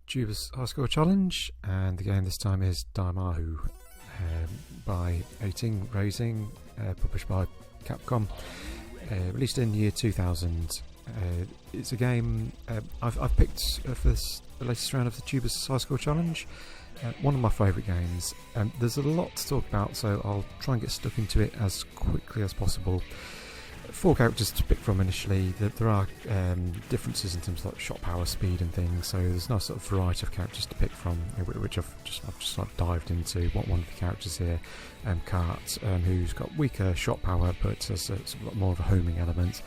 Juber's High Score Challenge, and the game this time is Dimahoo by Raizing, published by Capcom, released in year 2000. It's a game I've picked for the latest round of the Juber's High Score Challenge. One of my favourite games. There's a lot to talk about, so I'll try and get stuck into it as quickly as possible. 4 characters to pick from initially. There are differences in terms of like shot power, speed and things, so there's no sort of variety of characters to pick from, which I've just like dived into. One of the characters here, Kart, who's got weaker shot power but has sort of more of a homing element.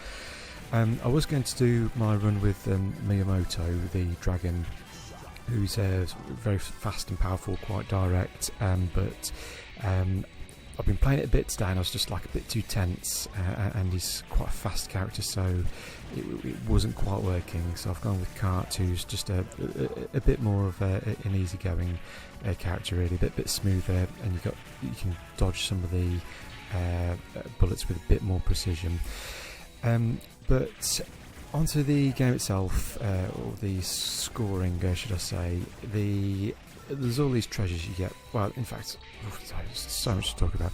I was going to do my run with Miyamoto, the dragon, who's very fast and powerful, quite direct, but I've been playing it a bit today and I was just like a bit too tense, and he's quite a fast character, so it wasn't quite working. So I've gone with Kart, who's just a bit more of an easygoing character, really, a bit smoother, and you can dodge some of the bullets with a bit more precision. But onto the game itself, or the scoring, should I say. There's all these treasures you get. Well, in fact, there's so much to talk about.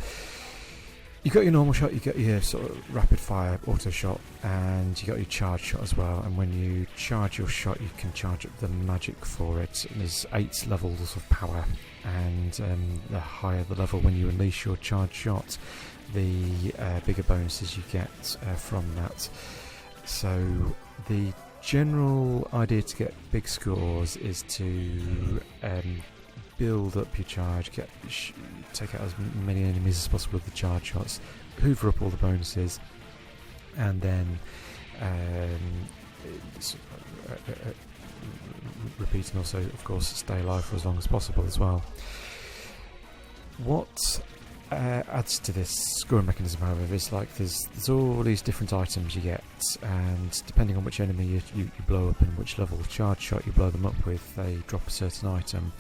You got your normal shot, you got your sort of rapid fire auto shot, and you got your charge shot as well. And when you charge your shot, you can charge up the magic for it. And there's 8 levels of power, and the higher the level when you unleash your charge shot, the bigger bonuses you get from that. So the general idea to get big scores is to build up your charge, take out as many enemies as possible with the charge shots, hoover up all the bonuses, and then repeat, and also of course stay alive for as long as possible as well. What adds to this scoring mechanism, however, is like there's all these different items you get, and depending on which enemy you blow up and which level of charge shot you blow them up with, they drop a certain item.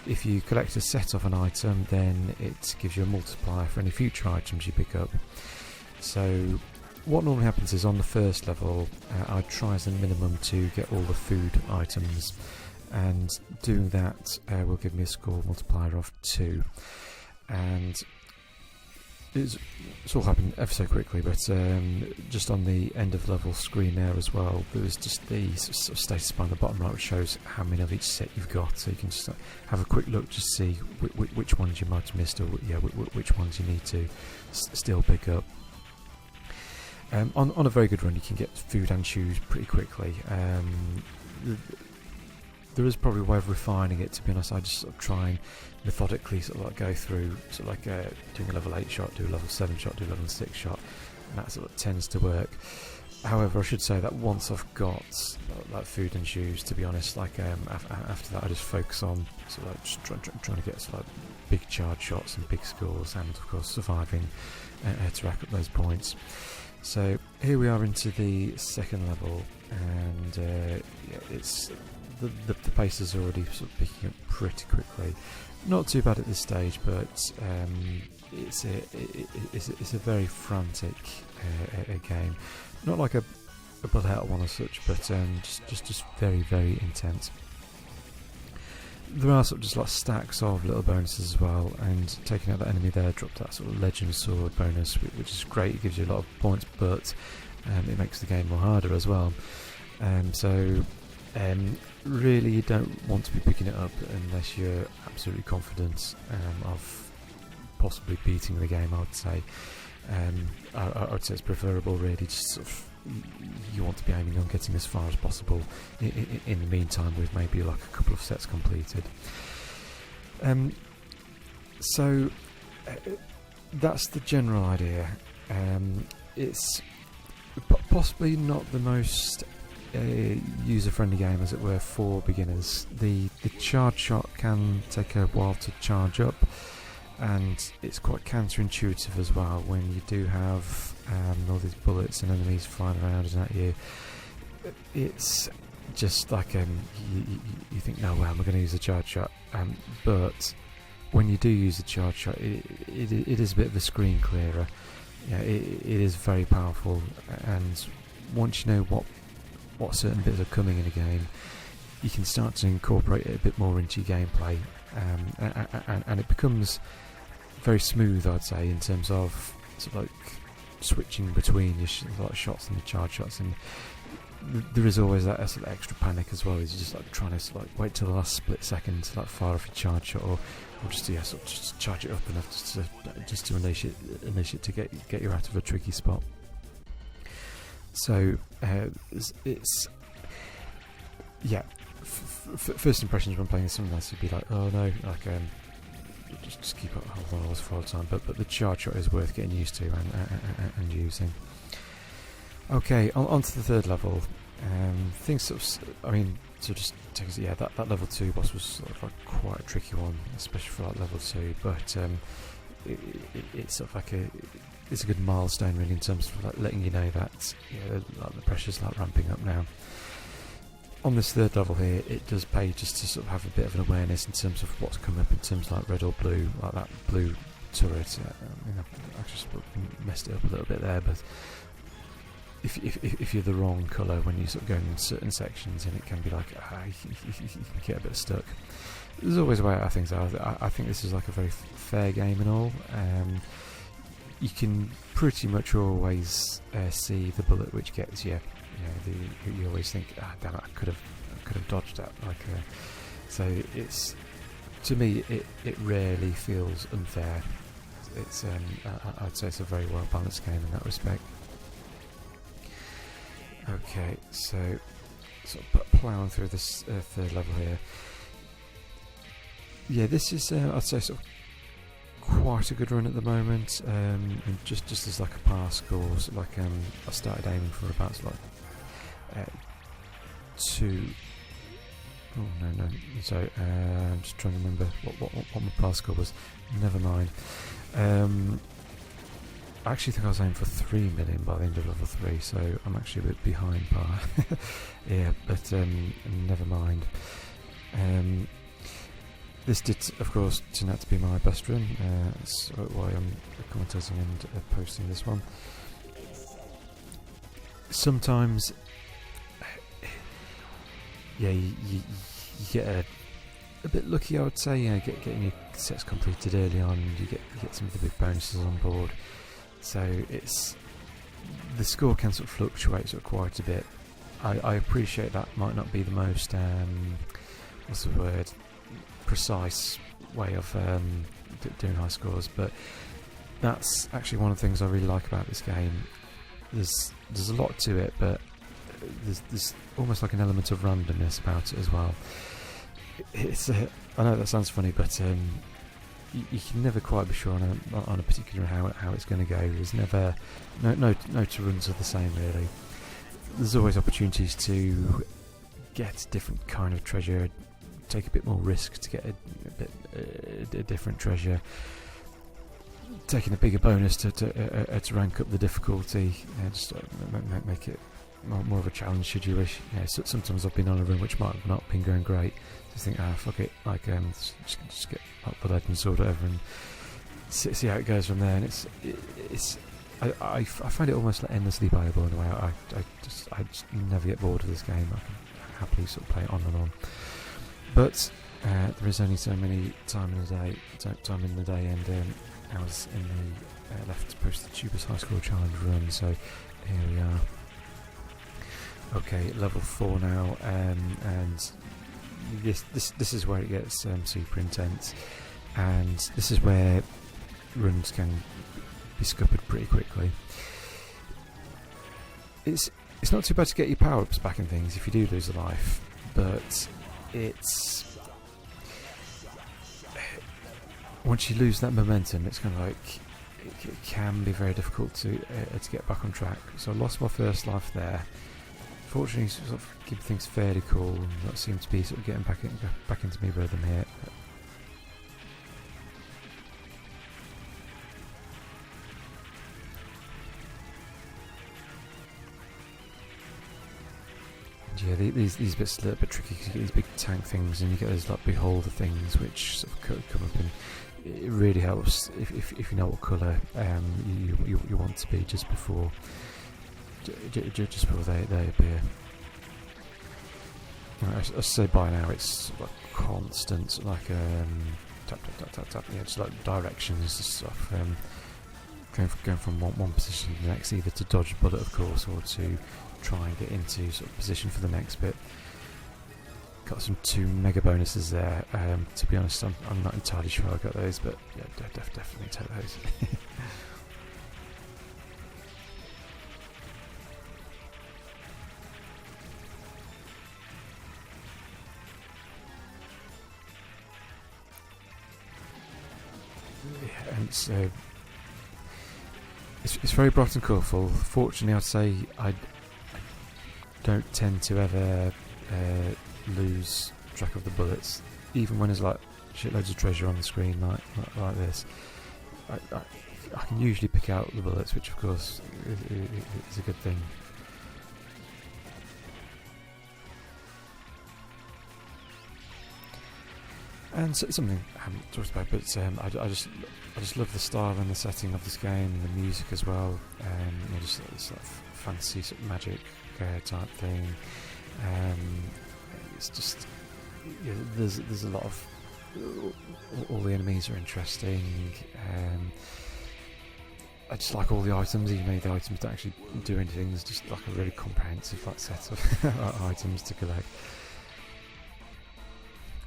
If you collect a set of an item, then it gives you a multiplier for any future items you pick up. So what normally happens is on the first level, I try as a minimum to get all the food items, and doing that will give me a score multiplier of 2. And it's all happened ever so quickly, but just on the end of level screen there as well, there's just the sort of status bar on the bottom right, which shows how many of each set you've got, so you can just have a quick look to see which ones you might have missed, or which ones you need to still pick up. On a very good run, you can get food and shoes pretty quickly. There is probably a way of refining it, to be honest. I just sort of try and methodically sort of like go through, sort of like doing a level 8 shot, do a level 7 shot, do a level 6 shot, and that sort of tends to work. However, I should say that once I've got like food and shoes, to be honest, like after that I just focus on sort of like just trying to get sort of like big charge shots and big scores, and of course surviving to rack up those points. So here we are into the second level, and it's the pace is already sort of picking up pretty quickly. Not too bad at this stage, but it's a very frantic game. Not like a bullet hell one as such, but just very, very intense. There are sort of just like stacks of little bonuses as well, and taking out that enemy there dropped that sort of legend sword bonus, which is great. It gives you a lot of points, but it makes the game more harder as well. Really, you don't want to be picking it up unless you're absolutely confident of possibly beating the game, I would say. I would say it's preferable, really, just sort of, you want to be aiming on getting as far as possible in the meantime, with maybe like a couple of sets completed. So that's the general idea. It's possibly not the most user-friendly game, as it were, for beginners. The charge shot can take a while to charge up, and it's quite counterintuitive as well when you do have all these bullets and enemies flying around and at you. It's just like you think, no, well, I'm going to use a charge shot, but when you do use a charge shot, it is a bit of a screen clearer. Yeah, it is very powerful, and once you know what certain bits are coming in a game, you can start to incorporate it a bit more into your gameplay, and it becomes very smooth, I'd say, in terms of sort of like switching between your shots and your charge shots, and there is always that sort of extra panic as well. Is you just like trying to sort of like wait till the last split second to like fire off your charge shot, or just sort of just charge it up enough just to unleash it to get you out of a tricky spot. So it's yeah. First impressions when playing something else would be like, oh no, like just keep up, hold on all for all the time. But the charge shot is worth getting used to and using. Okay, on to the third level. Things sort of, I mean, so just take us, yeah, that level 2 boss was sort of like quite a tricky one, especially for like level 2. But it's sort of like it's a good milestone really in terms of like letting you know that like the pressure's like ramping up now. On this third level here, it does pay just to sort of have a bit of an awareness in terms of what's coming up in terms of like red or blue, like that blue turret. I just messed it up a little bit there, but if you're the wrong colour when you sort of go in certain sections, and it can be like you can get a bit stuck. There's always a way out of things. I think this is like a very fair game and all. You can pretty much always see the bullet which gets you. You always think, damn it, I could have dodged that. So it's, to me, it rarely feels unfair. It's I'd say it's a very well balanced game in that respect. Okay, so sort of ploughing through this third level here. Yeah, this is I'd say sort of quite a good run at the moment. And just as like a pass score, so like I started aiming for about like 2. Oh no. So I'm just trying to remember what my pass score was. Never mind. I actually think I was aiming for 3 million by the end of level 3, so I'm actually a bit behind par. Yeah, but never mind. This did, of course, turn out to be my best run. That's why I'm commentating and posting this one. Sometimes, yeah, you get a bit lucky, I would say. Getting your sets completed early on, you get some of the big bonuses on board. So the score can sort of fluctuate sort of quite a bit. I appreciate that might not be the most what's the word, precise way of doing high scores, but that's actually one of the things I really like about this game. There's a lot to it, but there's almost like an element of randomness about it as well. It's I know that sounds funny, but you can never quite be sure on a particular how it's going to go. There's never no two runs are the same really. There's always opportunities to get a different kind of treasure, take a bit more risk to get a different treasure, taking a bigger bonus to rank up the difficulty, just make it more of a challenge should you wish. So sometimes I've been on a run which might have not been going great, just think fuck it, like just get up the legend sword or whatever and see how it goes from there. And it's I find it almost like endlessly playable in a way. I just never get bored of this game. I can happily sort of play it on and on. But there is only so many time in the day, and hours in the left to post the Tubers High School Challenge run. So here we are. Okay, level 4 now, and this is where it gets super intense, and this is where runs can be scuppered pretty quickly. It's not too bad to get your power-ups back and things if you do lose a life, but it's once you lose that momentum, it's kind of like it can be very difficult to get back on track. So I lost my first life there. Fortunately, sort of keep things fairly cool, and that seems to be sort of getting back into me rhythm here. Yeah, these bits are a little bit tricky because you get these big tank things and you get those like beholder things which sort of come up, and it really helps if you know what colour you want to be just before they appear. I say by now it's like constant, like tap tap tap tap tap. Yeah, just like directions and stuff. Going from one position to the next, either to dodge a bullet, of course, or to try and get into sort of position for the next bit. Got some 2 mega bonuses there. To be honest, I'm not entirely sure I got those, but yeah, definitely take those. Yeah, and so it's very bright and colourful. Fortunately, I'd say I don't tend to ever lose track of the bullets, even when there's like shitloads of treasure on the screen like this. I can usually pick out the bullets, which of course is a good thing. And so, something I haven't talked about, but I just love the style and the setting of this game, and the music as well. You know, just this sort of fantasy sort of magic type thing. It's just, yeah, there's a lot of all the enemies are interesting. I just like all the items, even though the items don't actually do anything. It's just like a really comprehensive like set of items to collect.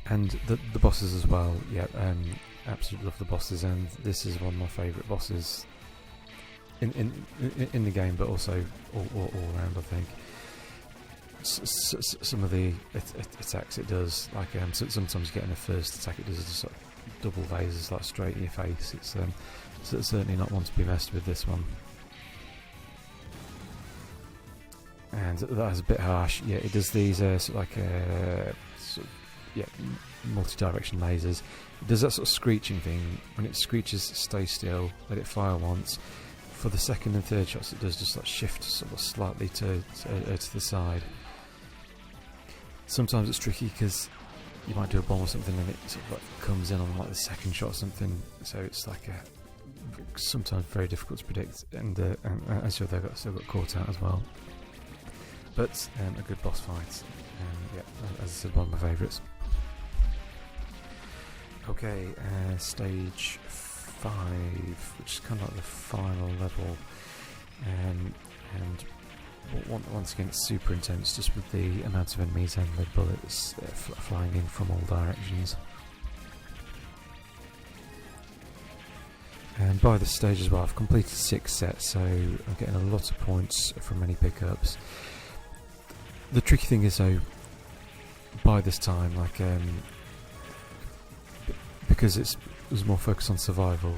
And the bosses as well, yeah, absolutely love the bosses, and this is one of my favourite bosses in the game, but also all around, I think. Some of the attacks it does, like sometimes you get in the first attack, it does just sort of double lasers like straight in your face. It's certainly not one to be messed with, this one. And that is a bit harsh. Yeah, it does these sort of like sort of, yeah, multi-direction lasers. It does that sort of screeching thing. When it screeches, stay still, let it fire once. For the second and third shots, it does just like shift sort of slightly to the side. Sometimes it's tricky because you might do a bomb or something and it sort of like comes in on like the second shot or something. So it's like sometimes very difficult to predict. And as you know, they still got caught out as well. But a good boss fight. Yeah, as I said, one of my favourites. Okay, stage 5, which is kind of like the final level, and once again it's super intense, just with the amount of enemies and the bullets flying in from all directions. And by this stage as well, I've completed 6 sets, so I'm getting a lot of points from many pickups. The tricky thing is though, by this time, like because it was more focused on survival,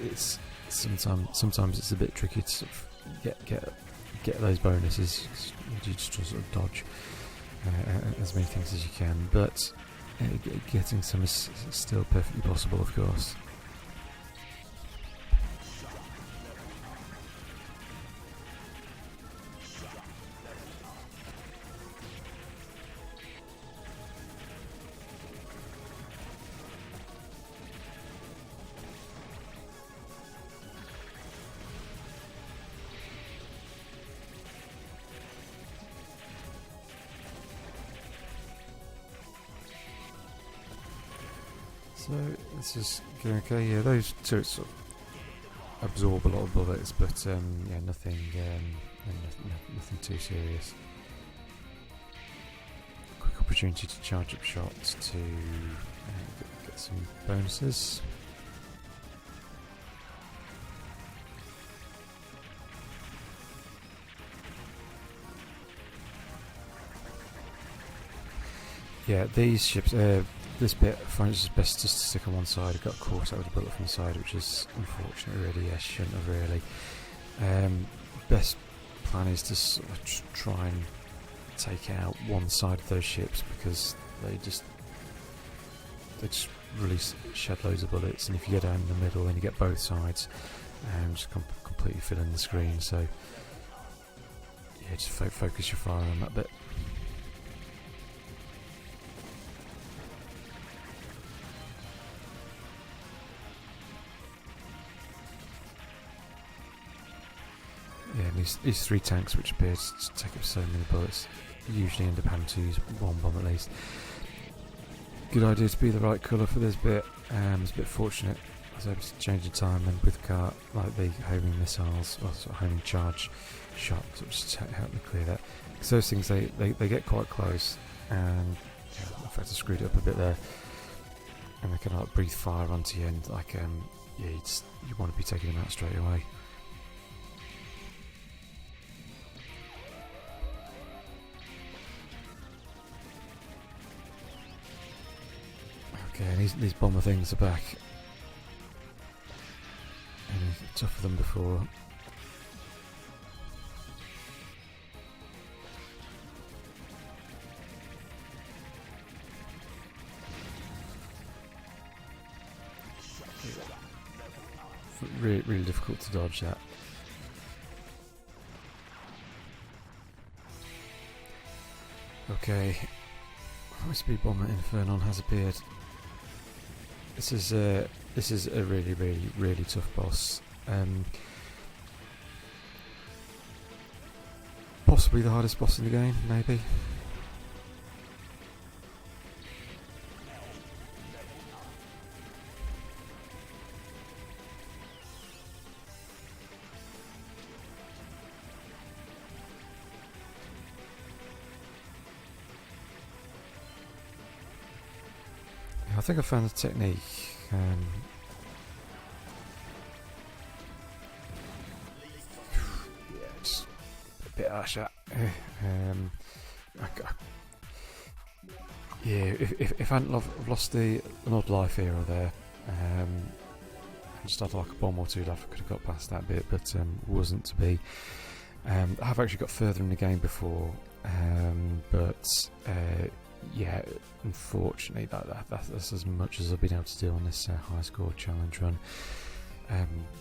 it's sometimes it's a bit tricky to sort of get those bonuses. You just sort of dodge as many things as you can, but getting some is still perfectly possible, of course. So this is going okay. Yeah, those turrets sort of absorb a lot of bullets, but yeah, nothing too serious. Quick opportunity to charge up shots to get some bonuses. Yeah, these ships. This bit, I find it's best just to stick on one side. I got caught out with a bullet from the side, which is unfortunate, really. I shouldn't have really. Best plan is to sort of try and take out one side of those ships, because they just release shed loads of bullets, and if you get down in the middle and you get both sides, just completely fill in the screen. So yeah, just focus your fire on that bit. Yeah, and these 3 tanks, which appear to take up so many bullets. usually end up having to use one bomb at least. Good idea to be the right colour for this bit. It's a bit fortunate. I was able to change the time, and with like the homing missiles, or sort of homing charge shot, sort of just help me clear that. Because those things, they get quite close, and yeah, in fact I screwed it up a bit there. And they can like breathe fire onto you, and like yeah, you want to be taking them out straight away. Okay, and these bomber things are back. And tougher than before. Really difficult to dodge that. Okay, high speed bomber Infernon has appeared. This is a really tough boss. Possibly the hardest boss in the game, maybe. I think I found the technique. Yeah, just a bit harsh. Yeah, if I hadn't lost an odd life here or there, and just had like a bomb or two left, I could have got past that bit, but wasn't to be. I have actually got further in the game before, but yeah, unfortunately that's as much as I've been able to do on this high score challenge run.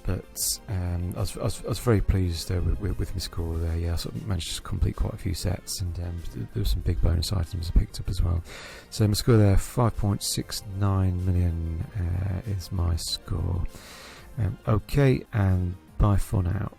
But I was very pleased with my score there. Yeah, I sort of managed to complete quite a few sets, and there were some big bonus items I picked up as well. So my score there, 5.69 million is my score. Okay, and bye for now.